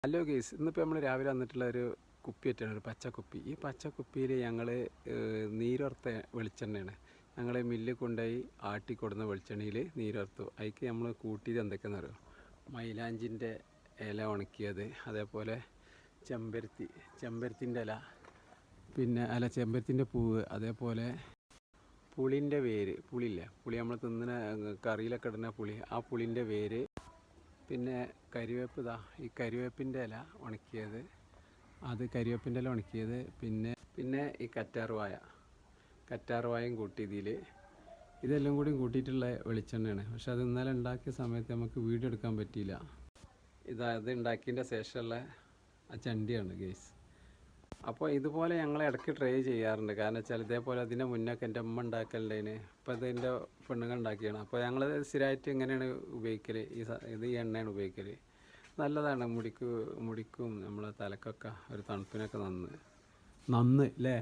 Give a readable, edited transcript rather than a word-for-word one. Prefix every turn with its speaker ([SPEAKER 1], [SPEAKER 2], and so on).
[SPEAKER 1] Hello guys, ഇന്നിപ്പോൾ നമ്മൾ രാവിലെ വന്നിട്ടുള്ള ഒരു കുപ്പി ആയിട്ടാണ്, ഒരു പച്ചക്കുപ്പി. ഈ പച്ചക്കുപ്പിയിൽ ഞങ്ങൾ നീരർത്ത വെളിച്ചെണ്ണയാണ്. ഞങ്ങൾ മില്ലിൽ കൊണ്ടുപോയി ആട്ടിക്കൊടുന്ന വെളിച്ചെണ്ണയിൽ നീരർത്തു. അതിക്ക് നമ്മൾ കൂട്ടിയത് എന്തൊക്കെയാണെന്ന് അറിയോ? മൈലാഞ്ചിൻ്റെ ഇല ഉണക്കിയത്, അതേപോലെ ചെമ്പരത്തിൻ്റെ ഇല, പിന്നെ ചെമ്പരത്തിൻ്റെ പൂവ്, അതേപോലെ പുളിൻ്റെ വേര്, പുളി നമ്മൾ തിന്നുന്ന കറിയിലൊക്കെ ഇടുന്ന പുളി, ആ പുളിൻ്റെ വേര്, പിന്നെ കരിവേപ്പ്. ഈ കരിവേപ്പിൻ്റെ ഇല ഉണക്കിയത്, കരിവേപ്പിൻ്റെ ഇല ഉണക്കിയത്, പിന്നെ ഈ കറ്റാർവാഴയും കൂട്ടി ഇതെല്ലാം കൂടി കൂട്ടിയിട്ടുള്ള വെളിച്ചെണ്ണയാണ്. പക്ഷെ അത് ഇന്നലെ ഉണ്ടാക്കിയ സമയത്ത് നമുക്ക് വീഡിയോ എടുക്കാൻ പറ്റിയില്ല. അത് ഉണ്ടാക്കിയതിൻ്റെ ശേഷമുള്ള ആ ചണ്ടിയാണ് ഗെയ്സ്. അപ്പോൾ ഇതുപോലെ ഞങ്ങൾ ഇടയ്ക്ക് ട്രൈ ചെയ്യാറുണ്ട്. കാരണം വെച്ചാൽ ഇതേപോലെ അതിൻ്റെ മുന്നൊക്കെ എൻ്റെ അമ്മ ഉണ്ടാക്കലുണ്ടതിന്. ഇപ്പോൾ ഇതിൻ്റെ പെണ്ണുങ്ങൾ ഉണ്ടാക്കിയാണ്. അപ്പോൾ ഞങ്ങൾ സ്ഥിരമായിട്ട് ഇങ്ങനെയാണ് ഉപയോഗിക്കൽ. ഈ എണ്ണയാണ് ഉപയോഗിക്കൽ. നല്ലതാണ് മുടിക്കും നമ്മളെ തലക്കൊക്കെ ഒരു തണുപ്പിനൊക്കെ നന്ന് അല്ലേ.